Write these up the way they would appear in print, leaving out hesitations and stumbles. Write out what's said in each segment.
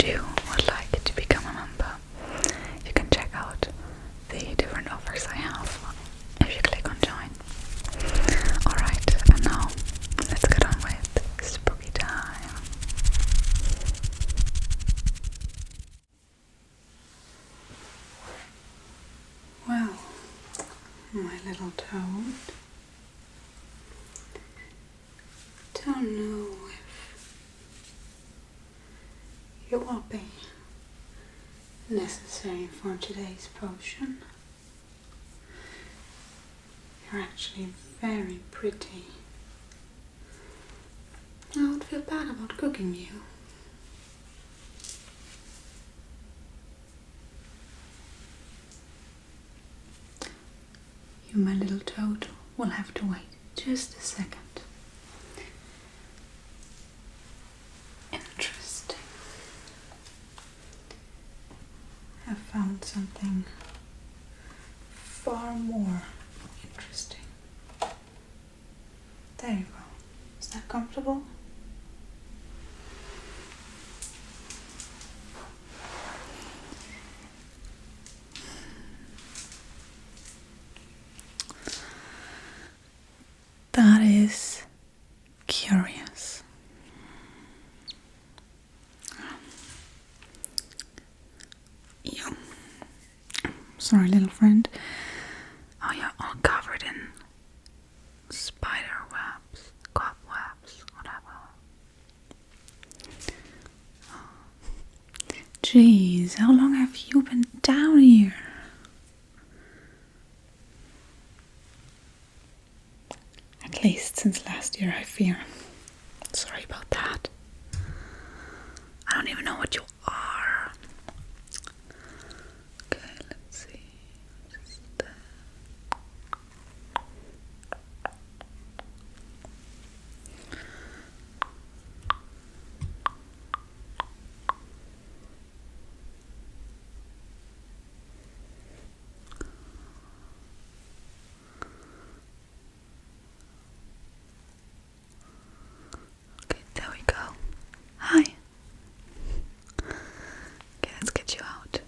you would like to become a member, you can check out the different offers I have if you click on join. Alright, and now let's get on with spooky time. Well, my little toad, don't know if you will be necessary for today's potion. You're actually very pretty. I would feel bad about cooking you. You, my little toad, will have to wait just a second. Interesting. I found something far more interesting. There you go. Is that comfortable? That is curious. You. Sorry, little friend. Oh, you're all covered in spider webs, cobwebs, whatever. Jeez, how long have you been down here? At least since last year, I fear. Sorry about that. I don't even know what you are. Okay, let's see. Okay, there we go. Hi. Okay, let's get you out.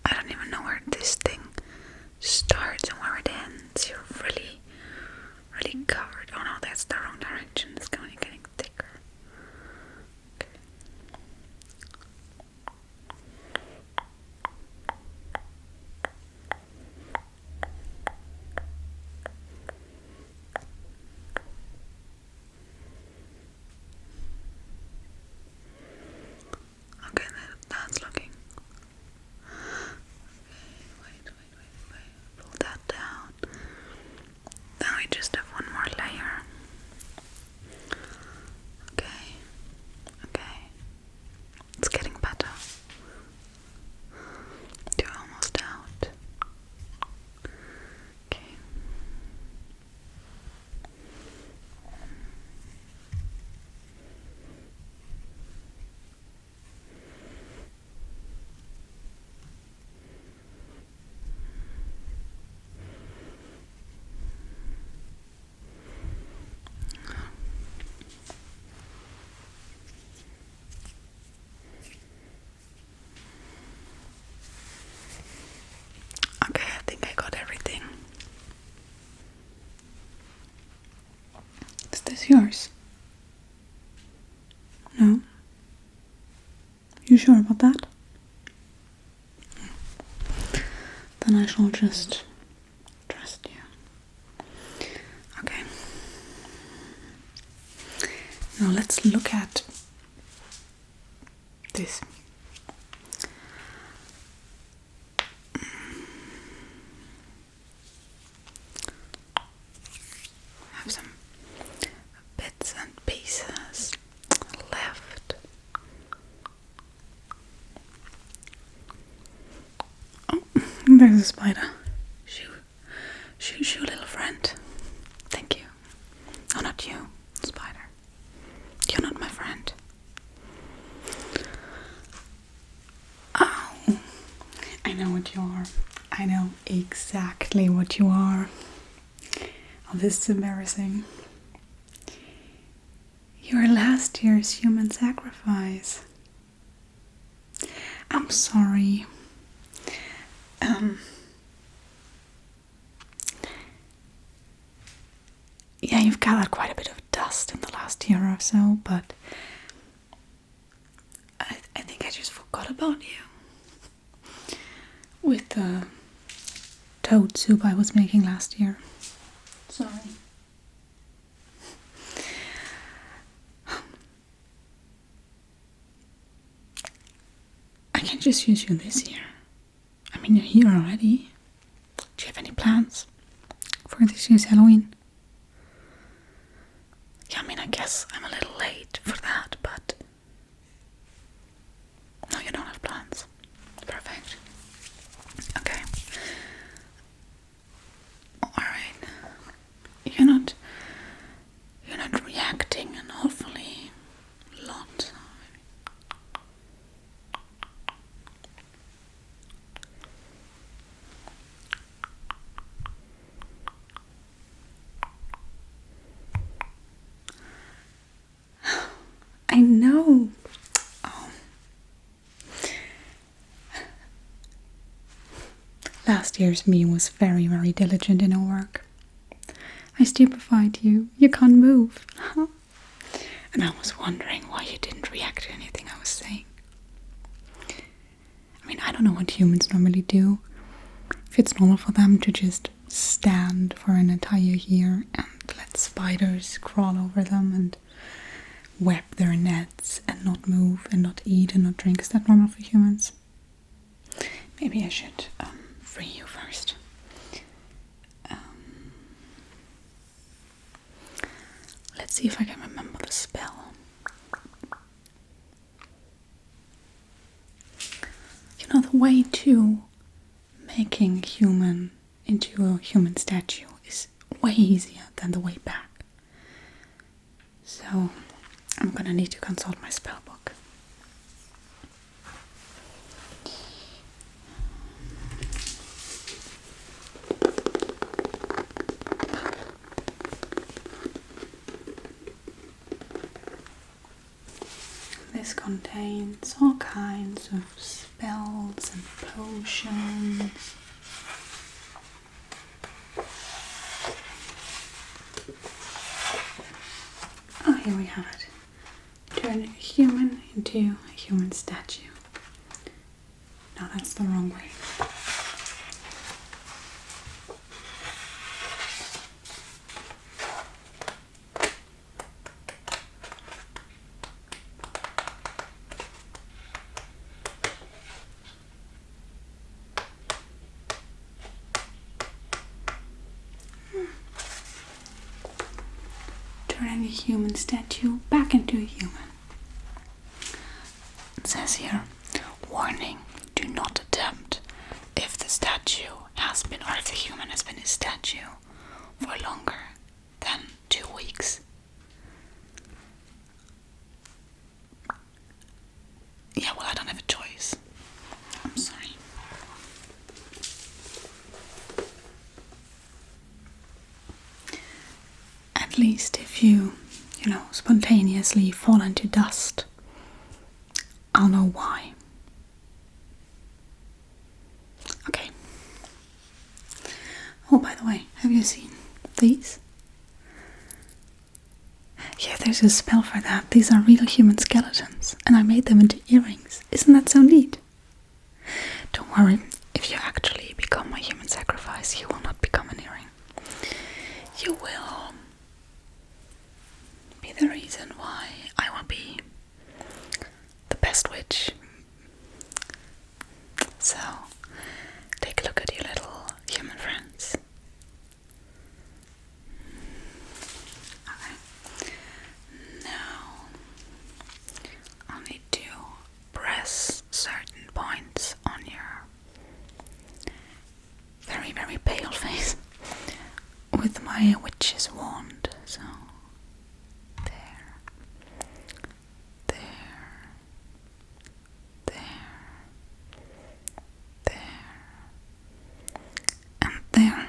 I don't even know where this thing starts and where it ends. You're really, really covered. Oh no, that's the wrong direction. It's only getting thicker. Okay. Okay, that's looking. Okay, wait. Pull that down. Then we just have one more layer. Okay. It's getting better. You're almost out. Okay. Okay, I think I got everything. Is this yours? No? You sure about that? Then I shall just trust you. Okay. Now let's look at this. I have some bits and pieces left. Oh, there's a spider. Shoo, little friend. Thank you. Oh, not you, spider. You're not my friend. Oh, I know what you are. I know exactly what you are. Oh, this is embarrassing. Your last year's human sacrifice. I'm sorry. Yeah, you've gathered quite a bit of dust in the last year or so, but I think I just forgot about you. With the toad soup I was making last year. Sorry. I can just use you this year. I mean, you're here already. Do you have any plans for this year's Halloween? Yeah, I mean, I guess I'm a little late for that, but... No, you don't have plans. Perfect. Okay. Alright. You're not reacting an awfully lot. I know. Oh. Last year's me was very, very diligent in her work. I stupefied you. You can't move. And I was wondering why you didn't react to anything I was saying. I mean, I don't know what humans normally do. If it's normal for them to just stand for an entire year and let spiders crawl over them and web their nets and not move and not eat and not drink. Is that normal for humans? Maybe I should free you first. Let's see if I can remember the spell. You know, the way to making human into a human statue is way easier than the way back. So I'm gonna need to consult my spell book. This contains all kinds of spells and potions. Oh, here we have it. Turn a human into a human statue. No, that's the wrong way. Turning a human statue back into a human. It says here, warning, do not attempt if the statue has been, or if the human has been a statue for longer than 2 weeks. Yeah, well, I don't have a choice. I'm sorry. At least if you spontaneously fall into dust, I'll know why. Okay. Oh, by the way, have you seen these? Yeah, there's a spell for that. These are real human skeletons, and I made them into earrings. Isn't that so neat? Don't worry, if you actually become my human sacrifice, you will not become an earring. You will be the reason why I will be the best witch. So, take a look at your little human friends. Okay. Now, I'll need to press certain points on your very, very pale face with my witch's wand. So, there, there, there, and there.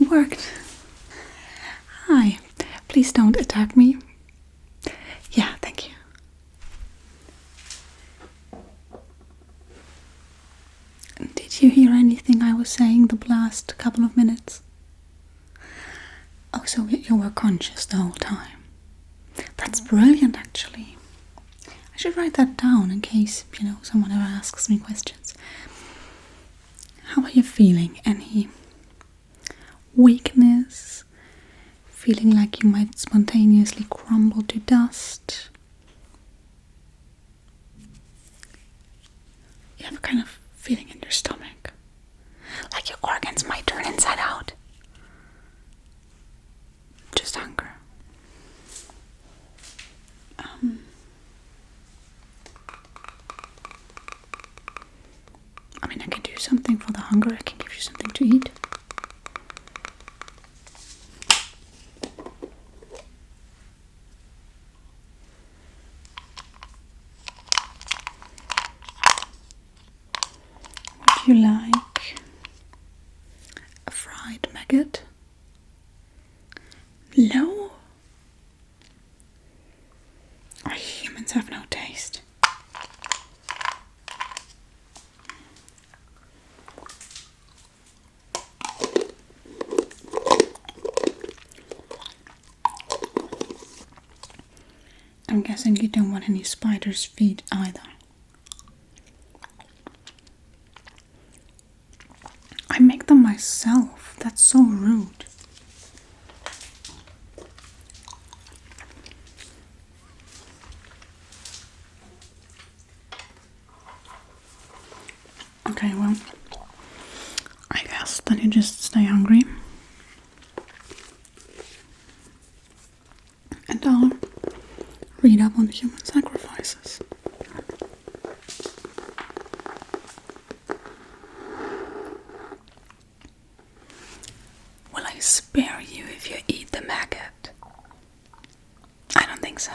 it worked. Hi, please don't attack me. Yeah, thank you. Did you hear anything I was saying the last couple of minutes? Oh, so you were conscious the whole time. That's brilliant, actually. I should write that down in case, someone ever asks me questions. How are you feeling? Any weakness? Feeling like you might spontaneously crumble to dust? You have a kind of feeling in your stomach, like your organs might turn inside out. Just hunger. I can do something for the hunger. I can give you something to eat. Would you like a fried maggot? No? Our humans have no taste. I'm guessing you don't want any spider's feet either. I make them myself. That's so rude. Okay, well, I guess then you just stay hungry. And I'll read up on human sacrifices. Will I spare you if you eat the maggot? I don't think so.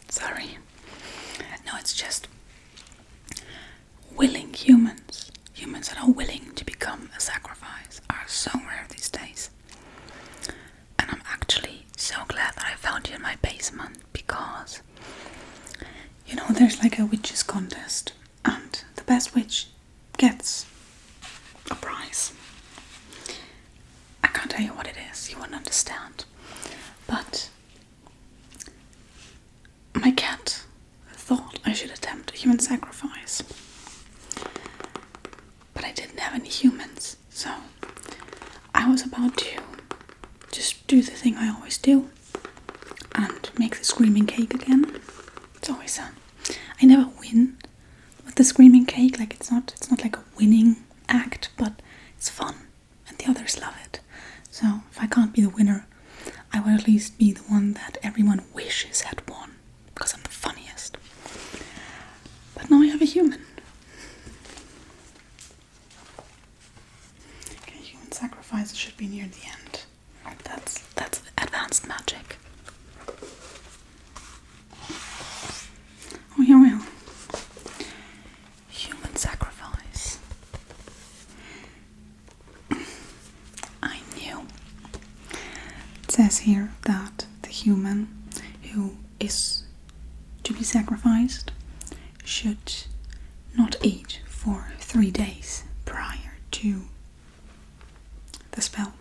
Sorry. No, it's just willing humans. Humans that are willing to become a sacrifice are so rare these days. And I'm actually so glad that I found you in my basement because, there's like a witches contest and the best witch gets a prize. I can't tell you what it is, you won't understand. But my cat thought I should attempt a human sacrifice. But I didn't have any humans, so I was about to just do the thing I always do and make the screaming cake again. It's always I never win with the screaming cake. Like it's not like a winning act, but it's fun and the others love it. So if I can't be the winner, I will at least be the one that everyone wishes had won because I'm the funniest. But now I have a human. Okay, human sacrifice should be near the end. That's advanced magic. Oh yeah, well. Human sacrifice. I knew. It says here that the human who is to be sacrificed should not eat for 3 days prior to the spell.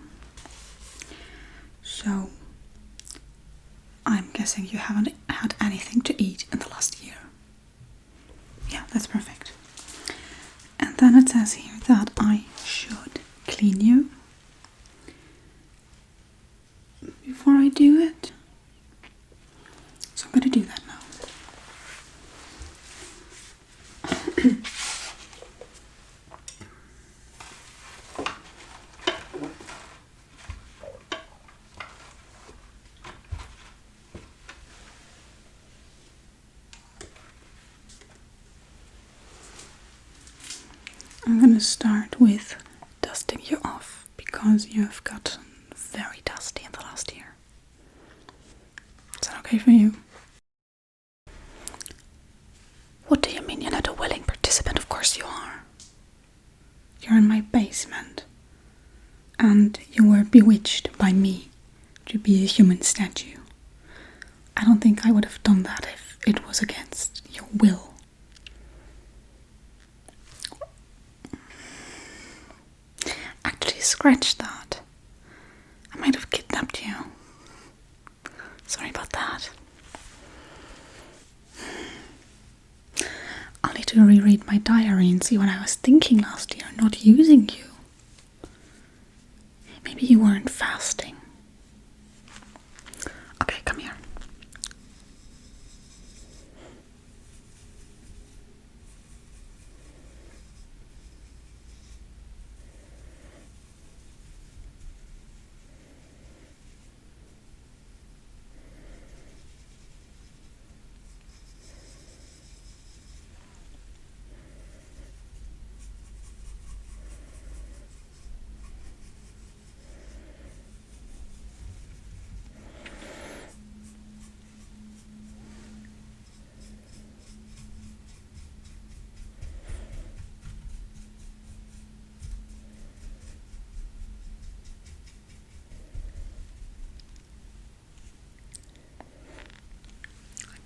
So I'm guessing you haven't had anything to eat in the last year. Yeah, that's perfect. And then it says here that I should clean you before I do it. So I'm going to do that now. I'm going to start with dusting you off because you have gotten very dusty in the last year. Is that okay for you? What do you mean you're not a willing participant? Of course you are. You're in my basement. and you were bewitched by me to be a human statue. I don't think I would have done that if it was against your will. Actually, scratch that. I might have kidnapped you. Sorry about that. I'll need to reread my diary and see what I was thinking last year, not using you. Maybe you weren't fasting. Okay, come here.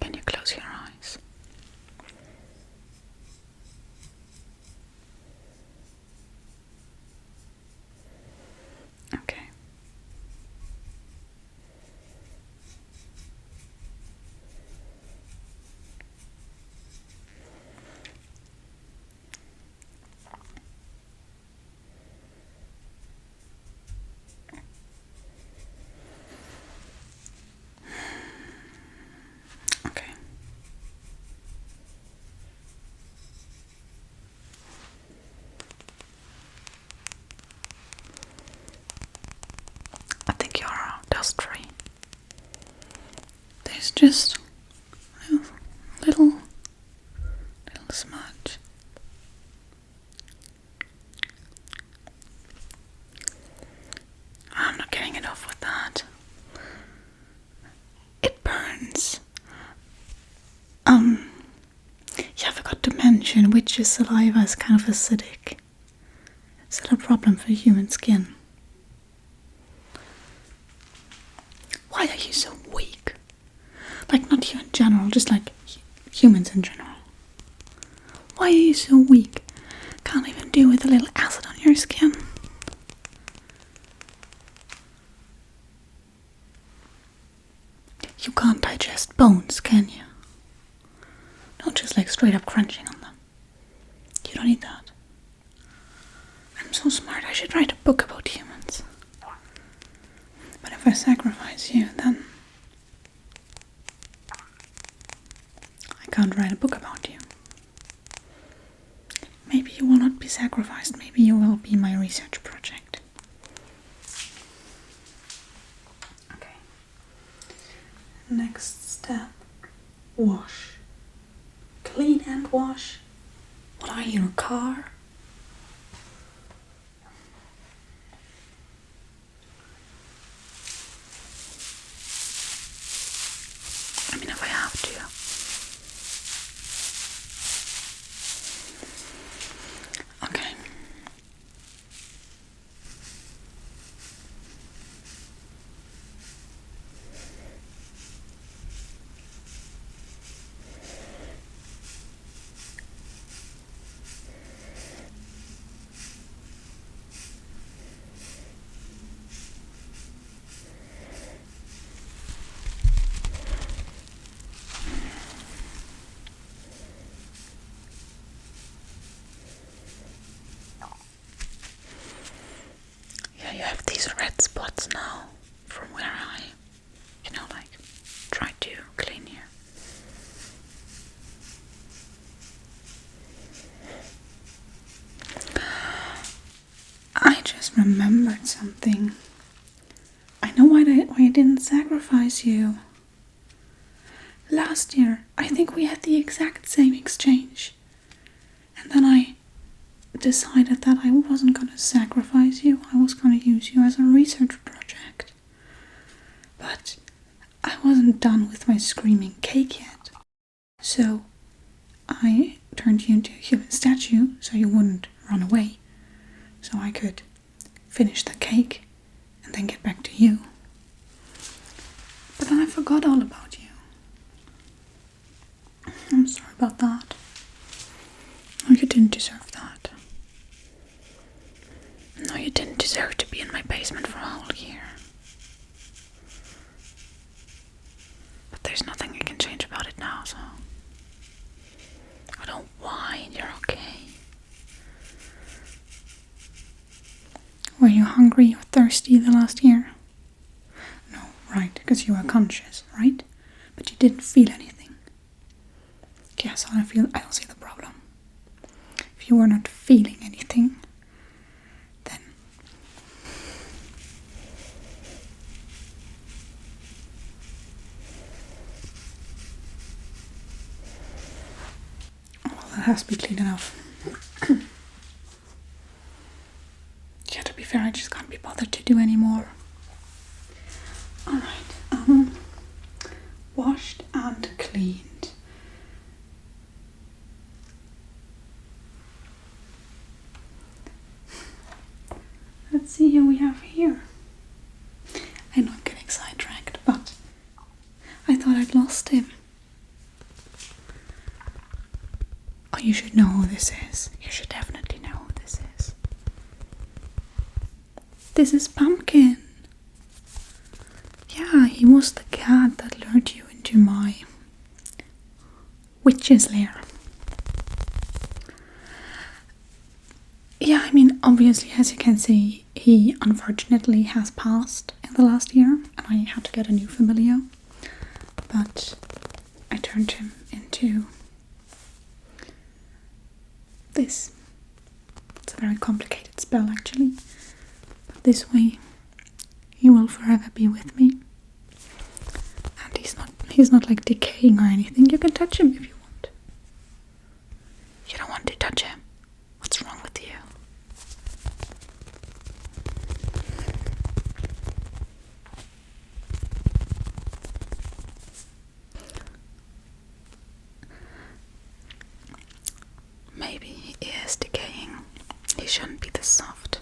Can you close your eyes? Okay. Okay. I think you're dust free. There's just a little smudge. I'm not getting it off with that. It burns. Yeah, I forgot to mention witch's saliva is kind of acidic. Is that a problem for human skin? Why are you so weak? Like, not you in general, just like humans in general. Why are you so weak? Can't even deal with a little acid on your skin. You can't digest bones, can you? Not just like straight up crunching on them. You don't need that. I'm so smart, I should write a book about humans. But if I sacrifice you, then I can't write a book about you. Maybe you will not be sacrificed, maybe you will be my research project. Okay. Next step. Wash. Clean and wash. What are you, a car? I mean, if I have to. Okay. Yeah, you have these red spots now from where I, like, tried to clean you. I just remembered something. I know why I didn't sacrifice you. Last year, I think we had the exact same exchange. And then I decided that I wasn't going to sacrifice you. I was going to use you as a research project. But I wasn't done with my screaming cake yet. So I turned you into a human statue so you wouldn't run away. So I could finish the cake. cake and then get back to you. But then I forgot all about you. I'm sorry about that. No, you didn't deserve that. No, you didn't deserve to be in my basement for a whole year. But there's nothing I can change about it now, so... I don't whine, you're okay. Were you hungry or thirsty the last year? No, right, because you were conscious, right? But you didn't feel anything. Yeah, so I don't see the problem. If you were not feeling anything, then... Well, that has to be clean enough. Yeah, to be fair, I just can't be bothered to do any more. Alright, washed and cleaned. Let's see who we have here. I'm not getting sidetracked, but I thought I'd lost him. Oh, you should know who this is. You should definitely know who this is. This is Pumpkin. Yeah, he was the cat that lured you into my witch's lair. Yeah, I mean, obviously, as you can see, he unfortunately has passed in the last year, and I had to get a new familiar. But I turned him into this. It's a very complicated spell, actually. But this way, he will forever be with me. And he's not like decaying or anything. You can touch him if you want. You don't want to touch him. What's wrong with you? Maybe he is decaying. He shouldn't be this soft.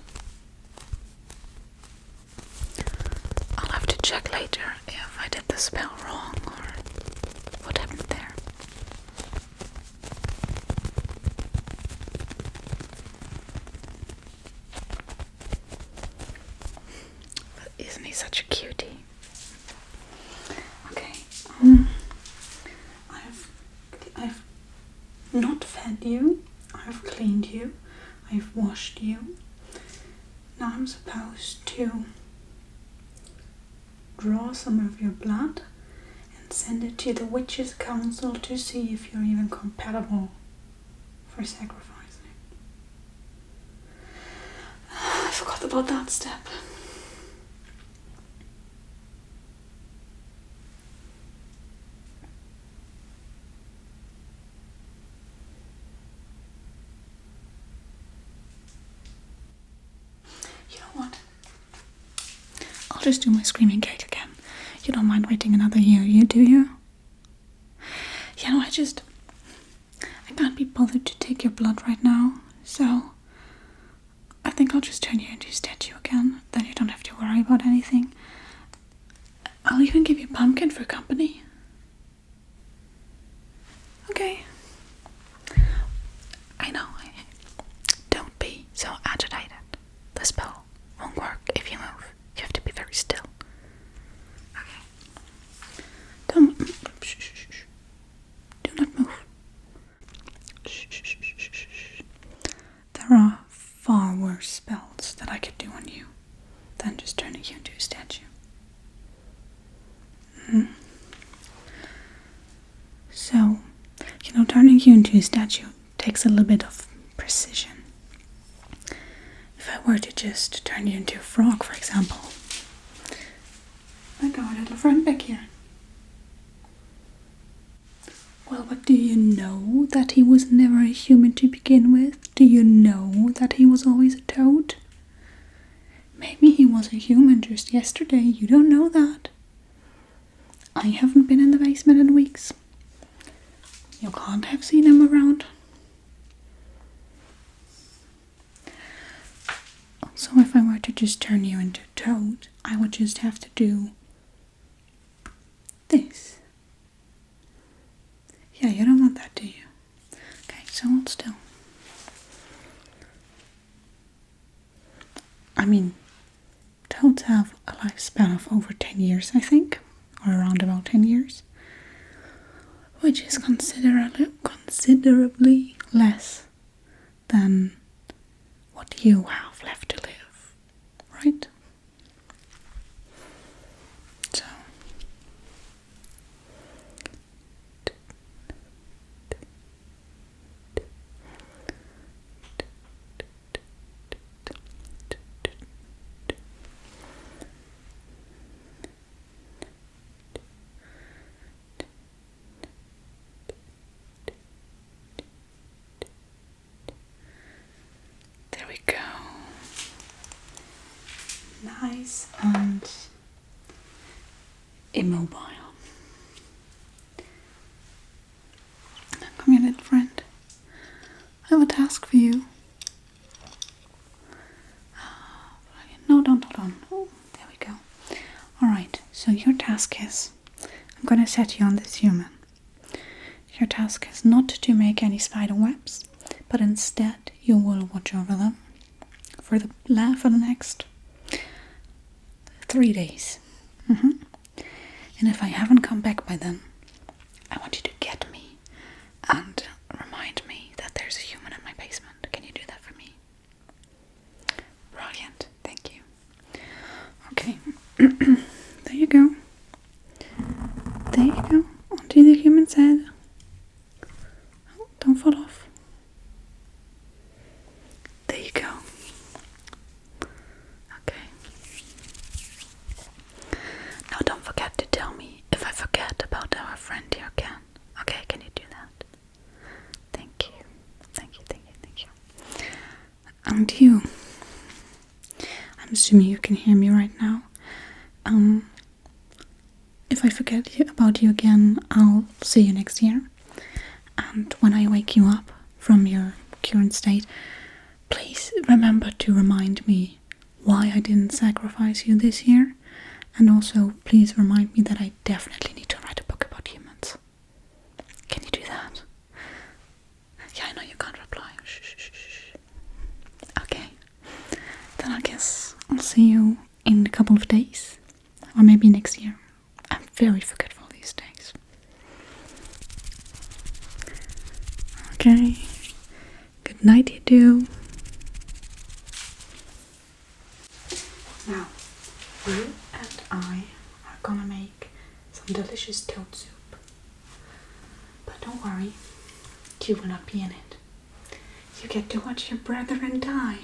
I'll have to check later if I did the spell wrong or what happened there. But isn't he such a cutie? Okay, I've not fed you, I've cleaned you, I've washed you. Now I'm supposed to draw some of your blood and send it to the Witches' Council to see if you're even compatible for sacrificing. I forgot about that step. You know what? I'll just do my screaming cake again. You don't mind waiting another year, do you? You know, I can't be bothered to take your blood right now, so I think I'll just turn you into a statue again. Then you don't have to worry about anything. I'll even give you Pumpkin for company. Okay. I know. Don't be so agitated. The spell won't work if you move. You have to be very still. Okay. Don't. Shh. Do not move. Shh. There are far worse spells that I could do on you than just turning you into a statue. So, turning you into a statue takes a little bit of precision. If I were to just turn you into a frog, for example, like our little friend back here. Well, but do you know that he was never a human to begin with? Do you know that he was always a toad? Maybe he was a human just yesterday, you don't know that. I haven't been in the basement in weeks. You can't have seen him around. So if I were to just turn you into a toad, I would just have to do this. Yeah, you don't want that, do you? Okay, so hold still. I mean, toads have a lifespan of over 10 years, I think, or around about 10 years, which is considerably less than what you have left to live, right? So, there we go. Nice and immobile. Come here, little friend. I have a task for you. No, don't hold on. Oh, there we go. Alright, so your task is, I'm going to set you on this human. Your task is not to make any spider webs, but instead you will watch over them for the next 3 days. And if I haven't come back by then, I want you to get me and remind me that there's a human in my basement. Can you do that for me? Brilliant, thank you. Okay, there you go. There you go, onto the human's head. Oh, don't fall off. There you go. Okay. Now don't forget to tell me if I forget about our friend here again. Okay, can you do that? Thank you. Thank you, thank you, thank you. And you. I'm assuming you can hear me right now. If I forget about you again, I'll see you next year. And when I wake you up from your current state, please remember to remind me why I didn't sacrifice you this year. And also, please remind me that I definitely need to write a book about humans. Can you do that? Yeah, I know you can't reply. Shh, shh, shh, shh. Okay. Then I guess I'll see you in a couple of days. Or maybe next year. I'm very forgetful these days. Okay. Good night, you two. Now, you and I are gonna make some delicious toad soup. But don't worry, you will not be in it. You get to watch your brethren die.